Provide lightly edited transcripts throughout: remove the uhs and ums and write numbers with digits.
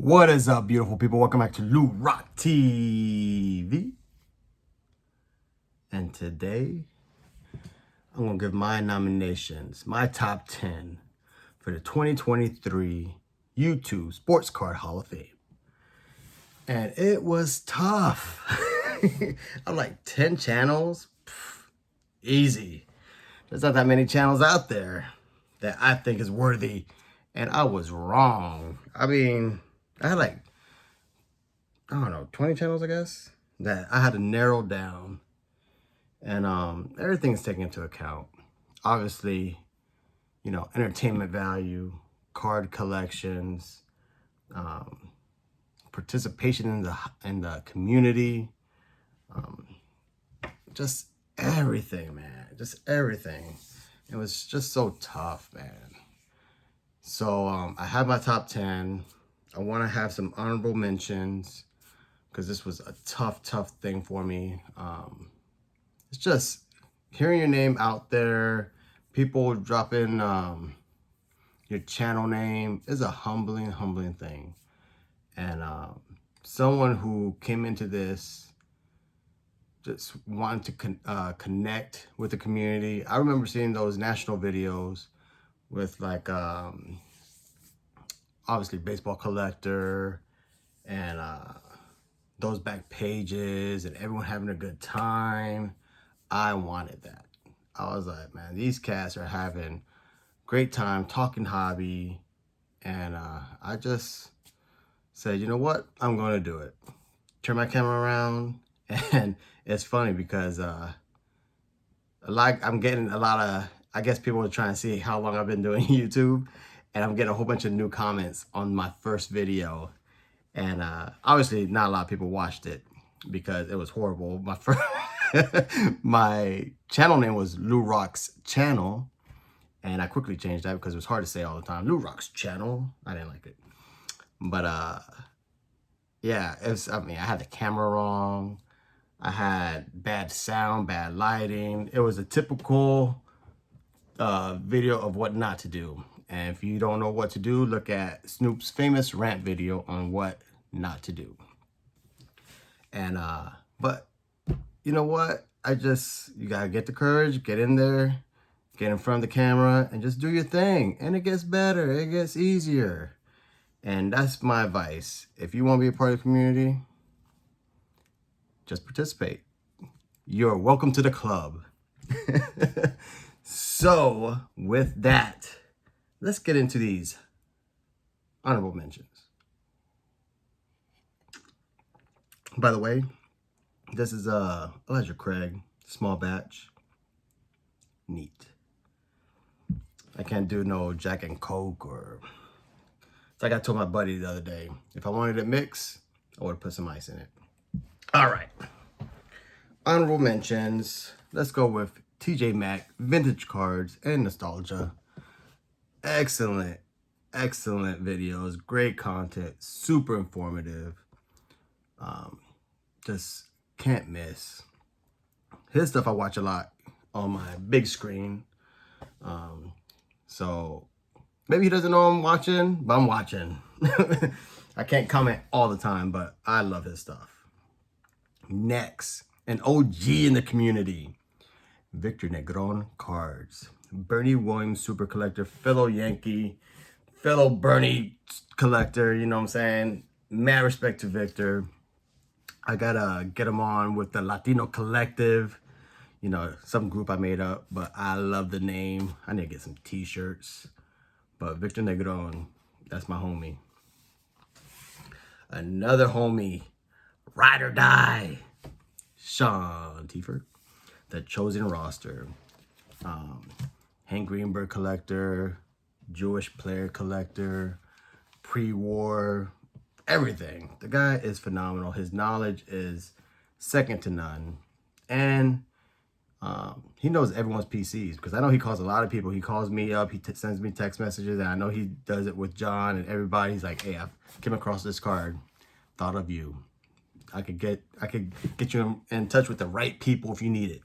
What is up, beautiful people? Welcome back to LegendsNeverDieCollection TV. And today, I'm going to give my nominations, my top 10 for the 2023 YouTube Sports Card Hall of Fame. And it was tough. I'm like, 10 channels? Pff, easy. There's not that many channels out there that I think is worthy. And I was wrong. I mean, I had like, I don't know, 20 channels, I guess, that I had to narrow down. And everything's taken into account. Obviously, you know, entertainment value, card collections, participation in the community, just everything, man. Just everything. It was just so tough, man. So I have my top 10. I want to have some honorable mentions because this was a tough thing for me. It's just hearing your name out there, people dropping your channel name is a humbling thing. And someone who came into this just wanted to connect with the community. I remember seeing those national videos with like obviously Baseball Collector and those back pages and everyone having a good time. I wanted that. I was like, man, these cats are having great time talking hobby. And I just said, you know what? I'm going to do it. Turn my camera around. And it's funny because I'm getting a lot of, I guess people are trying to see how long I've been doing YouTube. And I'm getting a whole bunch of new comments on my first video. And obviously not a lot of people watched it because it was horrible. My first, my channel name was Lou Rock's Channel. And I quickly changed that because it was hard to say all the time. Lou Rock's Channel. I didn't like it. But yeah, I mean, I had the camera wrong. I had bad sound, bad lighting. It was a typical video of what not to do. And if you don't know what to do, look at Snoop's famous rant video on what not to do. And but you know what? You gotta get the courage, get in there, get in front of the camera, and just do your thing. And it gets better, it gets easier. And that's my advice. If you want to be a part of the community, just participate. You're welcome to the club. So with that, let's get into these honorable mentions. By the way, this is Elijah Craig, small batch. Neat. I can't do no Jack and Coke or... It's like I told my buddy the other day, if I wanted it mixed, I would have put some ice in it. All right. Honorable mentions. Let's go with TJ Maxx, vintage cards and nostalgia. Excellent videos, great content, super informative. Just can't miss. His stuff I watch a lot on my big screen. So maybe he doesn't know I'm watching, but I'm watching. I can't comment all the time, but I love his stuff. Next, an OG in the community, Victor Negron cards. Bernie Williams super collector, fellow Yankee, fellow Bernie collector, you know what I'm saying? Mad respect to Victor. I gotta get him on with the Latino Collective, you know, some group I made up, but I love the name. I need to get some t-shirts. But Victor Negron, that's my homie. Another homie, ride or die, Sean Tiefer, the Chosen Roster. Hank Greenberg collector, Jewish player collector, pre-war, everything. The guy is phenomenal. His knowledge is second to none. And he knows everyone's PCs because I know he calls a lot of people. He calls me up, he sends me text messages, and I know he does it with John and everybody. He's like, hey, I came across this card, thought of you. I could get you in touch with the right people if you need it.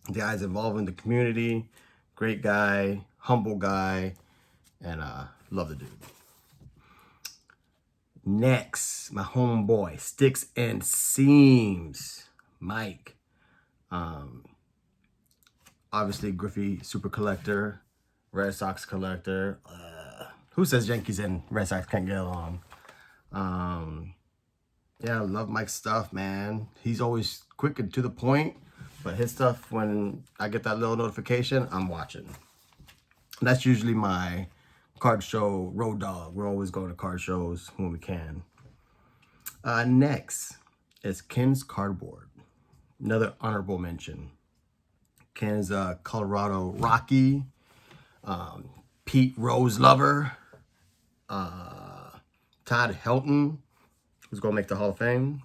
The guy's involved in the community, great guy, humble guy, and love the dude. Next, my homeboy, Sticks and Seams, Mike. Obviously, Griffey super collector, Red Sox collector. Who says Yankees and Red Sox can't get along? Yeah, I love Mike's stuff, man. He's always quick and to the point, but his stuff, when I get that little notification, I'm watching. And that's usually my card show road dog. We're always going to card shows when we can. Next is Ken's Cardboard. Another honorable mention. Ken's Colorado Rocky, Pete Rose Lover, Todd Helton, who's going to make the Hall of Fame.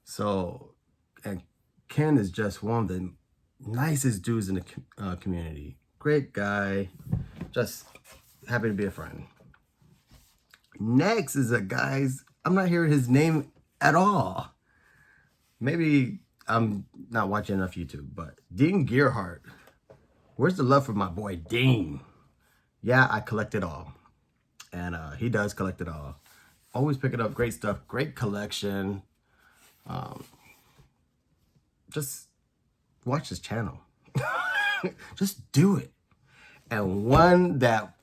So, and Ken is just one of the nicest dudes in the community. Great guy. Just happy to be a friend. Next is a guy's, I'm not hearing his name at all. Maybe I'm not watching enough YouTube, but Dean Gearhart. Where's the love for my boy Dean? Yeah, I collect it all. And he does collect it all. Always picking up great stuff, great collection. Just watch his channel. Just do it. And one that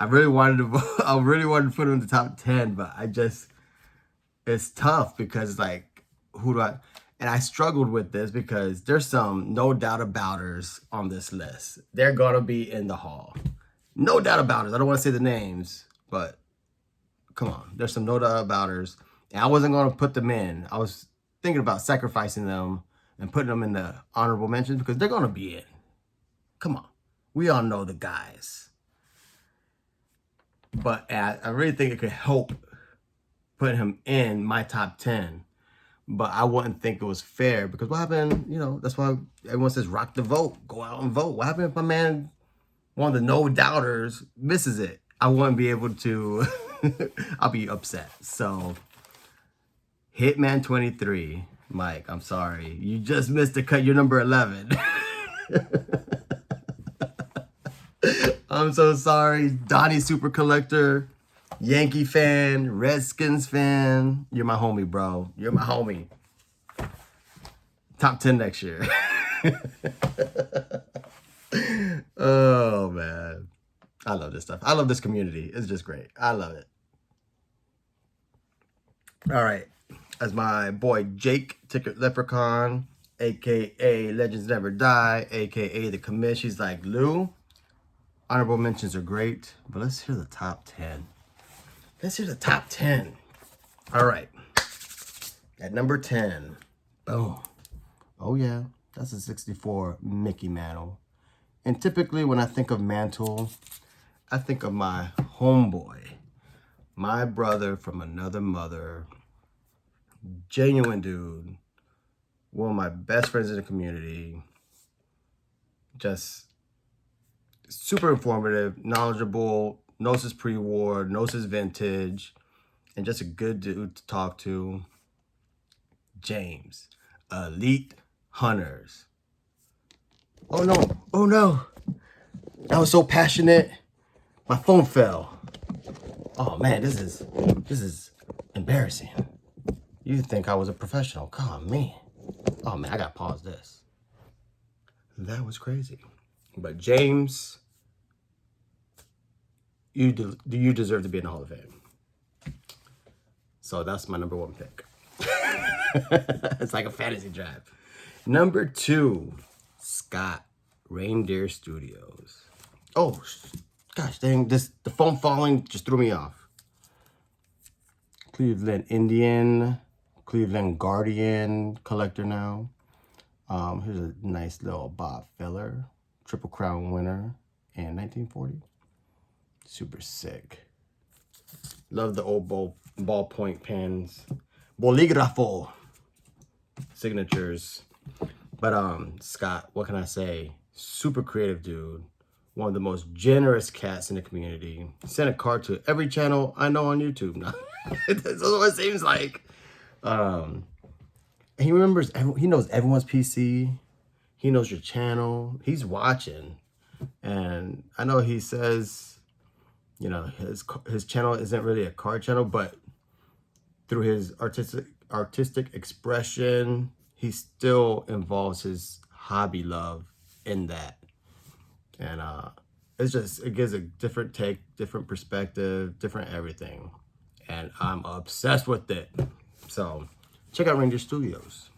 I really wanted to put him in the top 10, but it's tough because like, who do I, and I struggled with this because there's some no doubt abouters on this list. They're gonna be in the Hall. No doubt abouters. I don't want to say the names, but come on, there's some no doubt abouters. And I wasn't gonna put them in. I was thinking about sacrificing them and putting them in the honorable mentions because they're gonna be in. Come on, we all know the guys. But I really think it could help put him in my top 10. But I wouldn't think it was fair because what happened, you know, that's why everyone says rock the vote, go out and vote. What happened if my man, one of the no doubters, misses it? I wouldn't be able to, I'll be upset. So, Hitman 23, Mike, I'm sorry. You just missed the cut, you're number 11. I'm so sorry. Donnie Super Collector, Yankee fan, Redskins fan. You're my homie, bro. You're my homie. Top 10 next year. Oh, man. I love this stuff. I love this community. It's just great. I love it. All right. As my boy Jake Ticket Leprechaun, a.k.a. Legends Never Die, a.k.a. The Commish. He's like, Lou, honorable mentions are great, but let's hear the top 10. Let's hear the top 10. All right. At number 10. Boom. Oh, yeah. That's a 64 Mickey Mantle. And typically when I think of Mantle, I think of my homeboy. My brother from another mother. Genuine dude. One of my best friends in the community. Just super informative, knowledgeable, knows his pre-war, knows his vintage, and just a good dude to talk to. James, Elite Hunters. Oh no, oh no. That was so passionate. My phone fell. Oh man, this is embarrassing. You'd think I was a professional. God, man. Oh man, I gotta pause this. That was crazy. But James, you deserve to be in the Hall of Fame. So that's my number 1 pick. It's like a fantasy draft. Number 2, Scott, Reindeer Studios. Oh, gosh dang, the phone falling just threw me off. Cleveland Indian, Cleveland Guardian collector now. Here's a nice little Bob Feller, Triple Crown winner in 1940. Super sick. Love the old ballpoint pens. Bolígrafo signatures. But Scott, what can I say? Super creative dude. One of the most generous cats in the community. Sent a card to every channel I know on YouTube now. That's what it seems like. He remembers, he knows everyone's PC. He knows your channel. He's watching. And I know he says, You know, his channel isn't really a card channel, but through his artistic expression, he still involves his hobby love in that. And it gives a different take, different perspective, different everything. And I'm obsessed with it. So check out Ranger Studios.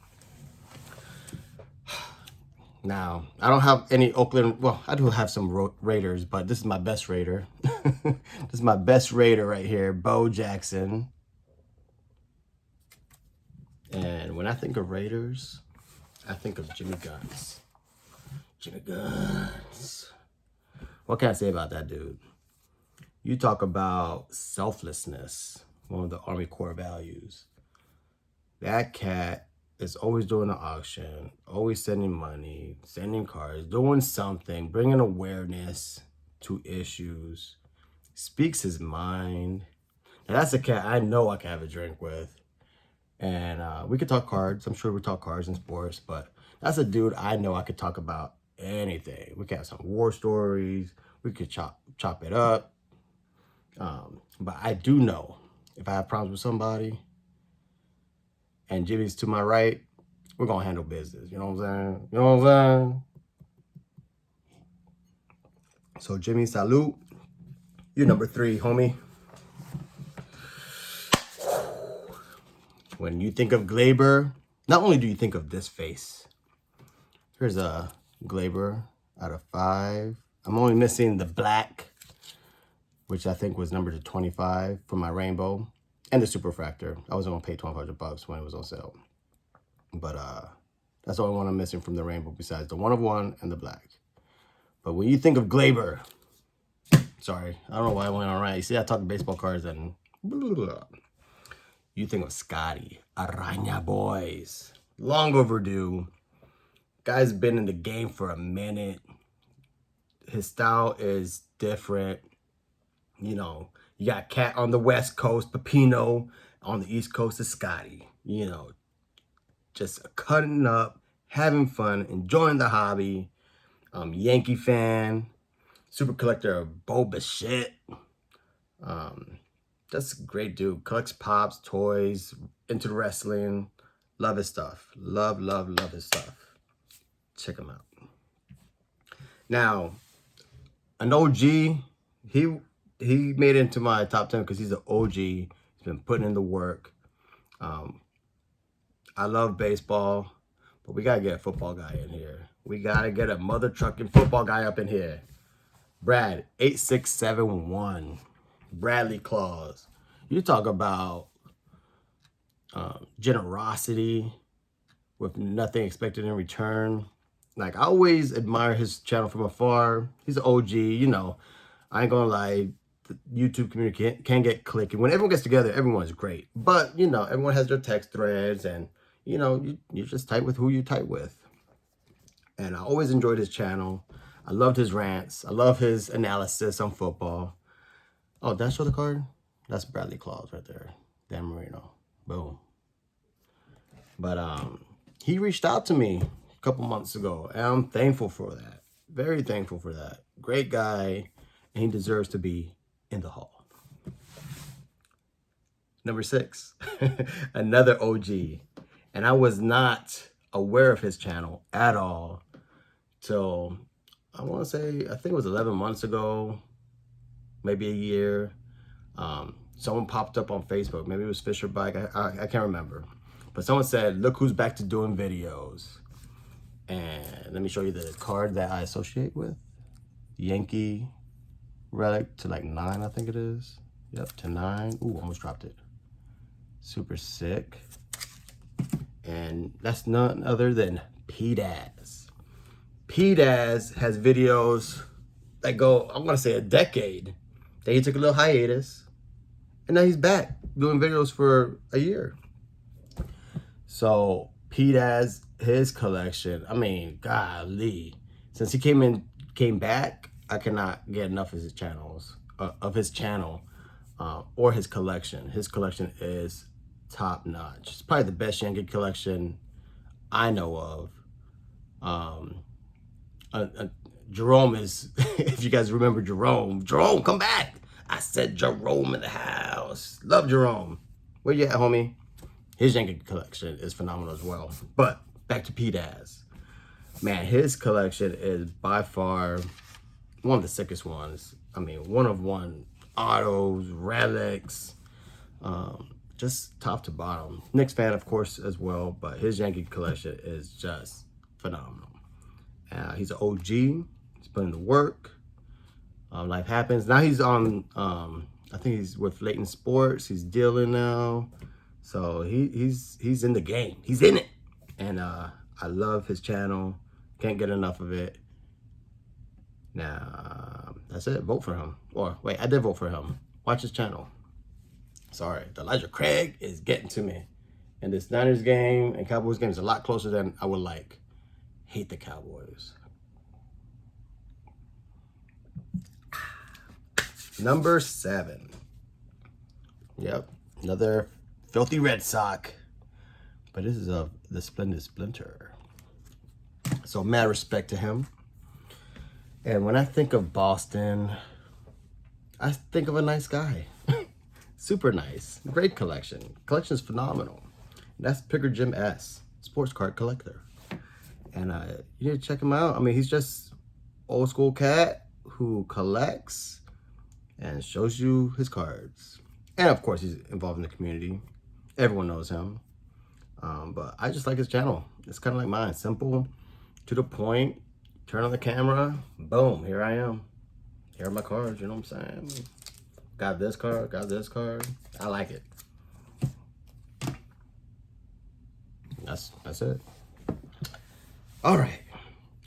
Now, I don't have any Oakland, well, I do have some Raiders, but this is my best Raider. This is my best Raider right here, Bo Jackson. And when I think of Raiders, I think of Jimmy Guns. Jimmy Guns. What can I say about that dude? You talk about selflessness, one of the Army core values. That cat is always doing an auction, always sending money, sending cards, doing something, bringing awareness to issues, speaks his mind. Now that's a cat I know I can have a drink with. And we could talk cards. I'm sure we talk cards and sports, but that's a dude I know I could talk about anything. We could have some war stories. We could chop it up. But I do know if I have problems with somebody and Jimmy's to my right, we're going to handle business. You know what I'm saying? You know what I'm saying? So Jimmy, salute. You're number 3, homie. When you think of Glaber, not only do you think of this face. Here's a Glaber out of 5. I'm only missing the black, which I think was numbered to 25 for my rainbow, and the superfractor. I was going to pay $1,200 when it was on sale. But that's the only one I'm missing from the rainbow besides the 1 of 1 and the black. But when you think of Glaber, sorry, I don't know why I went on right. You see, I talk baseball cards and blah, blah, blah. You think of Scotty, Araña Boys. Long overdue. Guy's been in the game for a minute. His style is different. You know, you got Cat on the West Coast, Pepino on the East Coast is Scotty. You know, just cutting up, having fun, enjoying the hobby. Yankee fan, super collector of Boba shit. That's a great dude. Collects pops, toys, into the wrestling. Love his stuff. Love his stuff. Check him out. Now, an OG, he made it into my top 10 because he's an OG. He's been putting in the work. I love baseball, but we got to get a football guy in here. We got to get a mother trucking football guy up in here. Brad, 8671. Bradley Claus. You talk about generosity with nothing expected in return. Like, I always admire his channel from afar. He's an OG, you know. I ain't gonna lie, the YouTube community can get clicky. When everyone gets together, everyone's great. But, you know, everyone has their text threads and, you know, you're just tight with who you're tight with. And I always enjoyed his channel. I loved his rants. I love his analysis on football. Oh, did I show the card? That's Bradley Claus right there. Dan Marino. Boom. But he reached out to me a couple months ago, and I'm thankful for that. Very thankful for that. Great guy, and he deserves to be in the hall. Number 6, another OG. And I was not aware of his channel at all till, I want to say, I think it was 11 months ago, maybe a year. Someone popped up on Facebook. Maybe it was Fisher Bike. I can't remember. But someone said, look who's back to doing videos. And let me show you the card that I associate with. Yankee relic to like 9, I think it is. Yep, to 9. Ooh, almost dropped it. Super sick. And that's none other than P-Daz. P-Daz has videos that go, I'm gonna say a decade. Then he took a little hiatus. And now he's back doing videos for a year. So P-Daz, his collection, I mean, golly. Since he came back, I cannot get enough of his channels, or his collection. His collection is top notch. It's probably the best Yankee collection I know of. Jerome is, if you guys remember Jerome, come back. I said Jerome in the house. Love Jerome. Where you at, homie? His Yankee collection is phenomenal as well. But back to P-Daz. Man, his collection is by far one of the sickest ones. I mean, one of one. Autos, relics, just top to bottom. Knicks fan, of course, as well, but his Yankee collection is just phenomenal. He's an OG. He's putting the work. Life happens. Now he's on, I think he's with Leighton Sports. He's dealing now. So he's in the game. He's in it. And I love his channel. Can't get enough of it. Now, that's it. Vote for him. Or, wait, I did vote for him. Watch his channel. Sorry. The Elijah Craig is getting to me. And this Niners game and Cowboys game is a lot closer than I would like. Hate the Cowboys. Number 7. Yep. Another filthy Red Sox. But this is the Splendid Splinter. So, mad respect to him. And when I think of Boston, I think of a nice guy. Super nice. Great collection. Collection is phenomenal. And that's Picker Jim S. Sports card collector. And you need to check him out. I mean, he's just old school cat who collects and shows you his cards. And of course, he's involved in the community. Everyone knows him. But I just like his channel. It's kind of like mine. Simple, to the point. Turn on the camera, boom, here I am. Here are my cards, you know what I'm saying? Got this card, got this card. I like it. That's it. All right.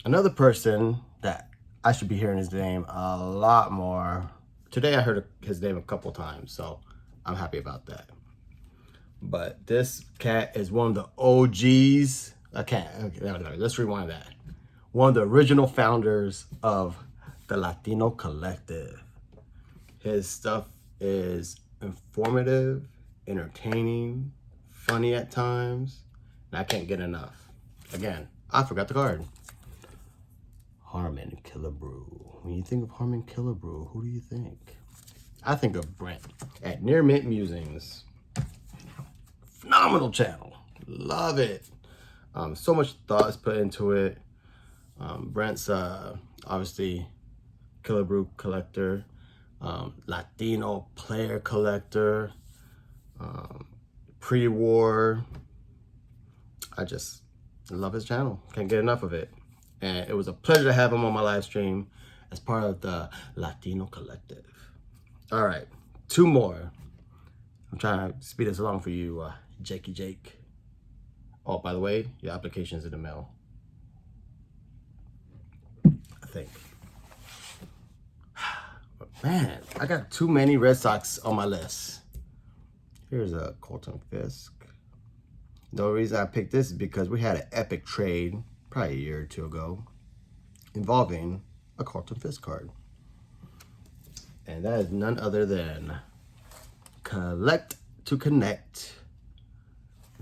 Another person that I should be hearing his name a lot more. Today I heard his name a couple times, so I'm happy about that. But this cat is one of the OGs. Okay, let's rewind that. One of the original founders of the Latino Collective. His stuff is informative, entertaining, funny at times, and I can't get enough. Again, I forgot the card. Harmon Killebrew. When you think of Harmon Killebrew, who do you think? I think of Brent at Near Mint Musings. Phenomenal channel. Love it. So much thought is put into it. Brent's obviously Killebrew collector, Latino player collector, pre-war. I just love his channel. Can't get enough of it. And it was a pleasure to have him on my live stream as part of the Latino Collective. All right, 2 more. I'm trying to speed this along for you, Jakey Jake. Oh, by the way, your application's in the mail. I think. Man, I got too many Red Sox on my list. Here's a Colton Fisk. The reason I picked this is because we had an epic trade probably a year or 2 ago involving a Colton Fisk card. And that is none other than Collect to Connect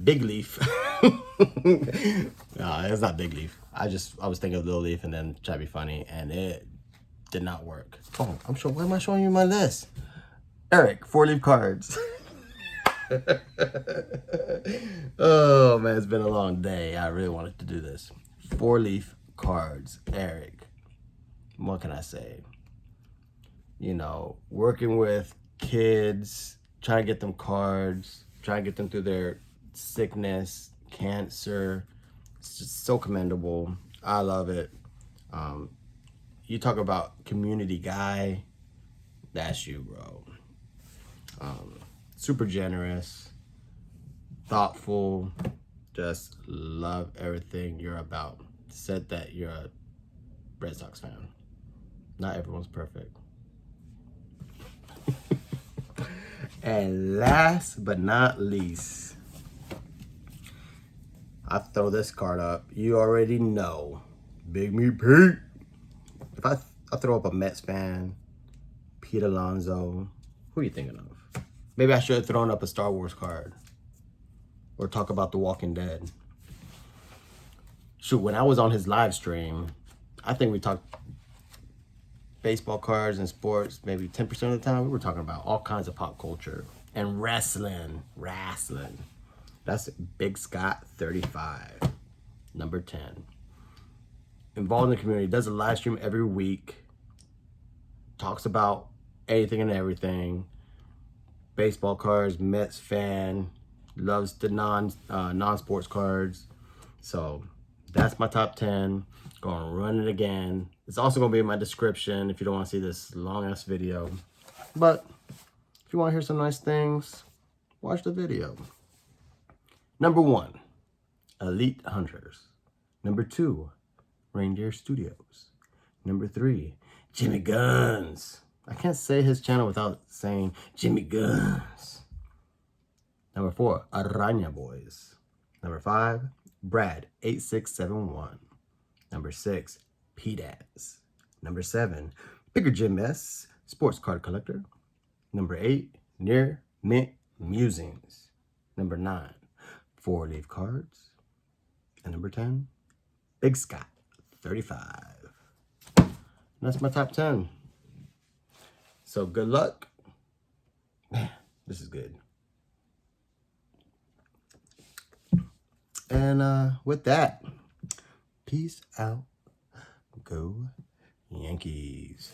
Big Leaf. No, it's not Big Leaf. I was thinking of Little Leaf and then try to be funny, and it did not work. Oh, I'm sure. Why am I showing you my list? Eric, 4-leaf cards. Oh man, it's been a long day. I really wanted to do this. 4-leaf cards, Eric. What can I say? You know, working with kids, trying to get them cards, trying to get them through their sickness, cancer. It's just so commendable. I love it. You talk about community guy, that's you, bro. Super generous, thoughtful, just love everything you're about. Said that you're a Red Sox fan. Not everyone's perfect. And last but not least, I throw this card up. You already know. Big Me Pete. If I throw up a Mets fan, Pete Alonso, who are you thinking of? Maybe I should have thrown up a Star Wars card. Or talk about The Walking Dead. Shoot, when I was on his live stream, I think we talked baseball cards and sports, maybe 10% of the time, we were talking about all kinds of pop culture and wrestling. That's Big Scott 35, number 10. Involved in the community, does a live stream every week, talks about anything and everything. Baseball cards, Mets fan, loves the non-sports cards. So that's my top 10. Gonna run it again. It's also gonna be in my description if you don't want to see this long ass video. But if you want to hear some nice things, watch the video. Number 1, Elite Hunters. Number 2, Reindeer Studios. Number 3, Jimmy Guns. I can't say his channel without saying Jimmy Guns. Number 4, Araña Boys. Number 5, Brad 8671. Number 6, P-Daz. Number 7, Bigger Jim S, Sports Card Collector. Number 8, Near Mint Musings. Number 9, 4 Leaf Cards. And number 10, Big Scott 35. And that's my top 10. So good luck. Man, this is good. And with that, peace out. Go Yankees.